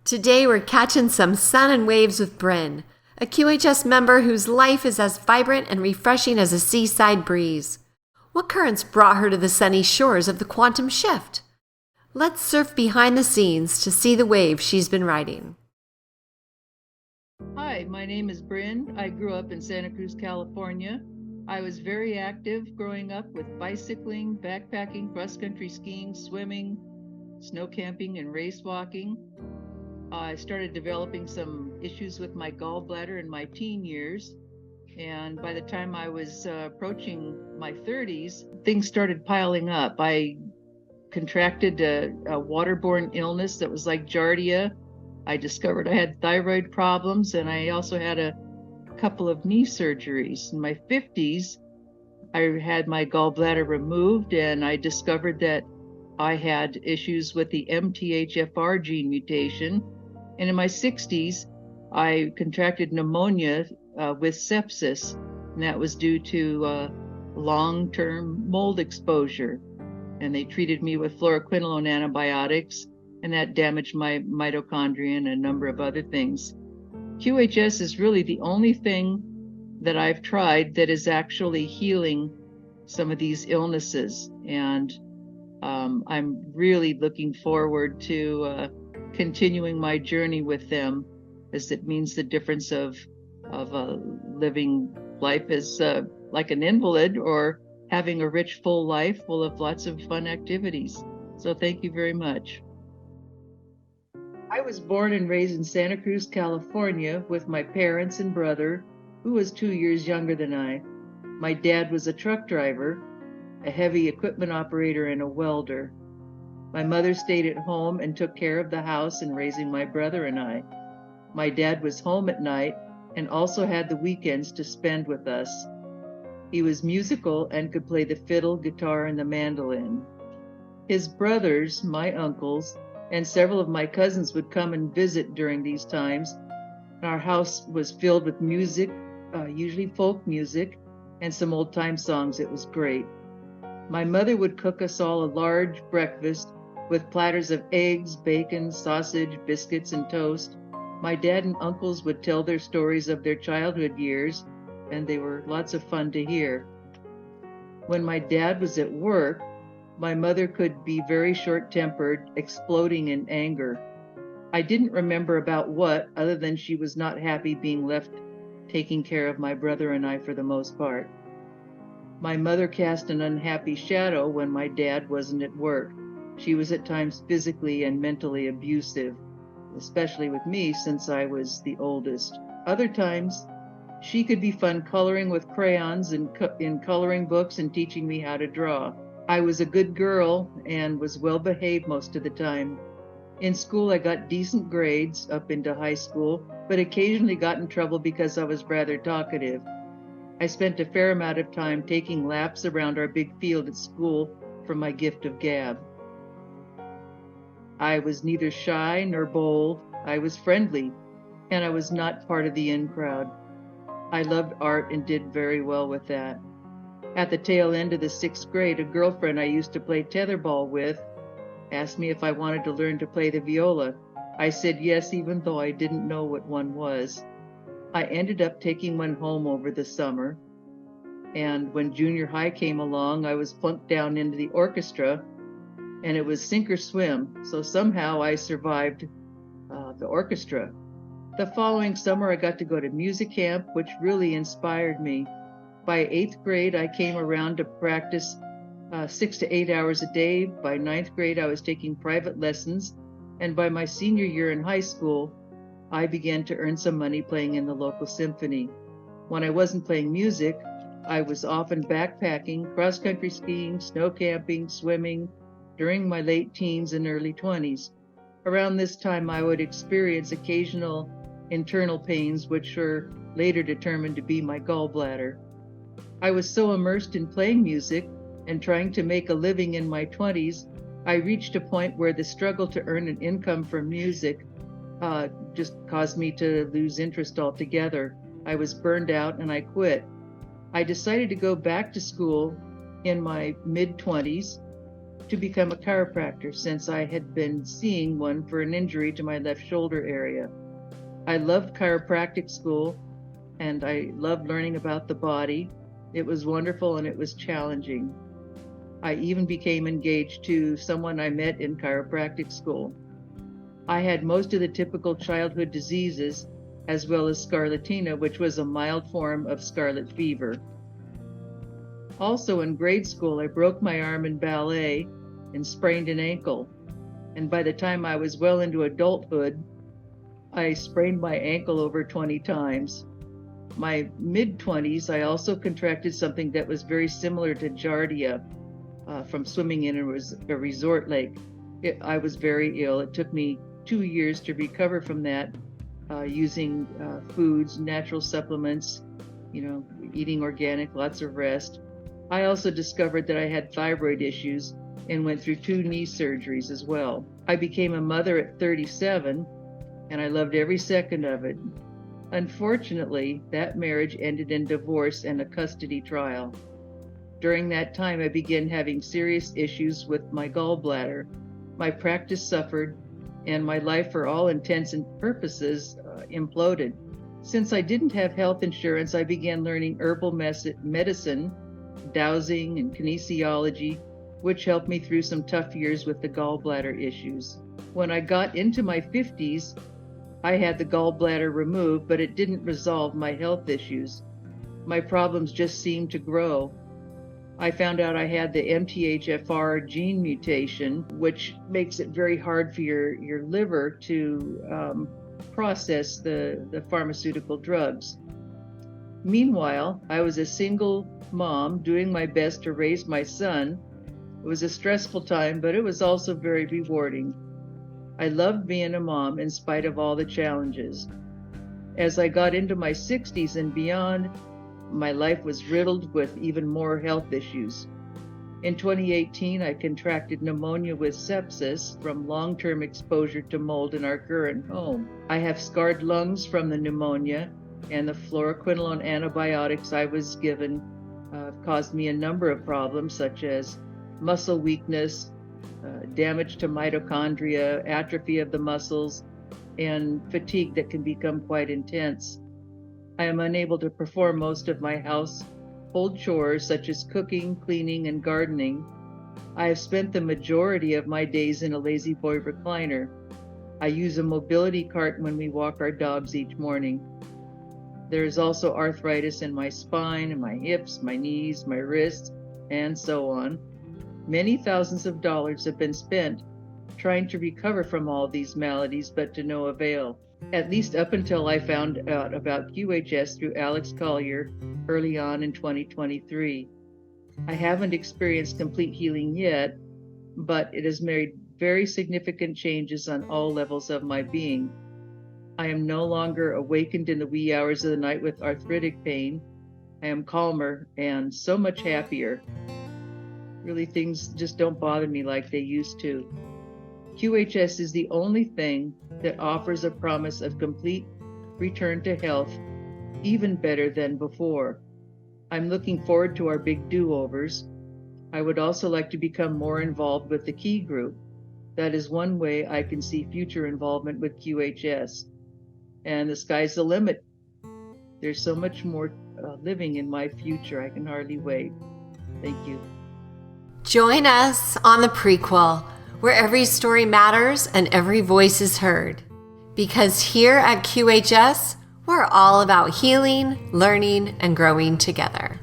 Today we're catching some sun and waves with Brinn, a QHS member whose life is as vibrant and refreshing as a seaside breeze. What currents brought her to the sunny shores of the quantum shift? Let's surf behind the scenes to see the wave she's been riding. Hi, my name is Brinn. I grew up in Santa Cruz, California. I was very active growing up with bicycling, backpacking, cross-country skiing, swimming, snow camping, and race walking. I started developing some issues with my gallbladder in my teen years. And by the time I was approaching my 30s, things started piling up. I contracted a waterborne illness that was like Giardia. I discovered I had thyroid problems, and I also had a couple of knee surgeries. In my 50s, I had my gallbladder removed, and I discovered that I had issues with the MTHFR gene mutation. And in my 60s, I contracted pneumonia with sepsis, and that was due to long-term mold exposure. And they treated me with fluoroquinolone antibiotics, and that damaged my mitochondria and a number of other things. QHS is really the only thing that I've tried that is actually healing some of these illnesses. And I'm really looking forward to continuing my journey with them, as it means the difference of living life as like an invalid, or having a rich, full life full of lots of fun activities. So thank you very much. I was born and raised in Santa Cruz, California, with my parents and brother, who was 2 years younger than I. My dad was a truck driver, a heavy equipment operator, and a welder. My mother stayed at home and took care of the house and raising my brother and I. My dad was home at night and also had the weekends to spend with us. He was musical and could play the fiddle, guitar, and the mandolin. His brothers, my uncles, and several of my cousins would come and visit during these times. Our house was filled with music, usually folk music, and some old-time songs. It was great. My mother would cook us all a large breakfast with platters of eggs, bacon, sausage, biscuits, and toast. My dad and uncles would tell their stories of their childhood years, and they were lots of fun to hear. When my dad was at work, my mother could be very short-tempered, exploding in anger. I didn't remember about what, other than she was not happy being left taking care of my brother and I for the most part. My mother cast an unhappy shadow when my dad wasn't at work. She was at times physically and mentally abusive, especially with me since I was the oldest. Other times, she could be fun coloring with crayons in coloring books and teaching me how to draw. I was a good girl and was well behaved most of the time. In school, I got decent grades up into high school, but occasionally got in trouble because I was rather talkative. I spent a fair amount of time taking laps around our big field at school for my gift of gab. I was neither shy nor bold. I was friendly, and I was not part of the in crowd. I loved art and did very well with that. At the tail end of the 6th grade, a girlfriend I used to play tetherball with asked me if I wanted to learn to play the viola. I said yes, even though I didn't know what one was. I ended up taking one home over the summer, and when junior high came along, I was plunked down into the orchestra, and it was sink or swim, so somehow I survived the orchestra. The following summer, I got to go to music camp, which really inspired me. By 8th grade, I came around to practice 6 to 8 hours a day. By 9th grade, I was taking private lessons, and by my senior year in high school, I began to earn some money playing in the local symphony. When I wasn't playing music, I was often backpacking, cross-country skiing, snow camping, swimming during my late teens and early 20s. Around this time, I would experience occasional internal pains, which were later determined to be my gallbladder. I was so immersed in playing music and trying to make a living in my 20s, I reached a point where the struggle to earn an income from music just caused me to lose interest altogether. I was burned out and I quit. I decided to go back to school in my mid-20s to become a chiropractor since I had been seeing one for an injury to my left shoulder area. I loved chiropractic school and I loved learning about the body. It was wonderful and it was challenging. I even became engaged to someone I met in chiropractic school. I had most of the typical childhood diseases, as well as scarlatina, which was a mild form of scarlet fever. Also in grade school, I broke my arm in ballet and sprained an ankle. And by the time I was well into adulthood, I sprained my ankle over 20 times. My mid-20s, I also contracted something that was very similar to giardia from swimming in a resort lake. I was very ill. It took me 2 years to recover from that, using foods, natural supplements, eating organic, lots of rest. I also discovered that I had thyroid issues and went through 2 knee surgeries as well. I became a mother at 37, and I loved every second of it. Unfortunately, that marriage ended in divorce and a custody trial. During that time, I began having serious issues with my gallbladder. My practice suffered, and my life, for all intents and purposes, imploded. Since I didn't have health insurance, I began learning herbal medicine, dowsing, and kinesiology, which helped me through some tough years with the gallbladder issues. When I got into my 50s, I had the gallbladder removed, but it didn't resolve my health issues. My problems just seemed to grow. I found out I had the MTHFR gene mutation, which makes it very hard for your liver to process the pharmaceutical drugs. Meanwhile, I was a single mom doing my best to raise my son. It was a stressful time, but it was also very rewarding. I loved being a mom in spite of all the challenges. As I got into my 60s and beyond, my life was riddled with even more health issues. In 2018, I contracted pneumonia with sepsis from long-term exposure to mold in our current home. I have scarred lungs from the pneumonia, and the fluoroquinolone antibiotics I was given caused me a number of problems, such as muscle weakness, damage to mitochondria, atrophy of the muscles, and fatigue that can become quite intense. I am unable to perform most of my household chores, such as cooking, cleaning, and gardening. I have spent the majority of my days in a lazy boy recliner. I use a mobility cart when we walk our dogs each morning. There is also arthritis in my spine and my hips, my knees, my wrists, and so on. Many thousands of dollars have been spent trying to recover from all these maladies, but to no avail. At least up until I found out about QHS through Alex Collier early on in 2023. I haven't experienced complete healing yet, but it has made very significant changes on all levels of my being. I am no longer awakened in the wee hours of the night with arthritic pain. I am calmer and so much happier. Really, things just don't bother me like they used to. QHS is the only thing that offers a promise of complete return to health, even better than before. I'm looking forward to our big do-overs. I would also like to become more involved with the Key Group. That is one way I can see future involvement with QHS. And the sky's the limit. There's so much more living in my future. I can hardly wait. Thank you. Join us on the Prequel, where every story matters and every voice is heard. Because here at QHS, we're all about healing, learning, and growing together.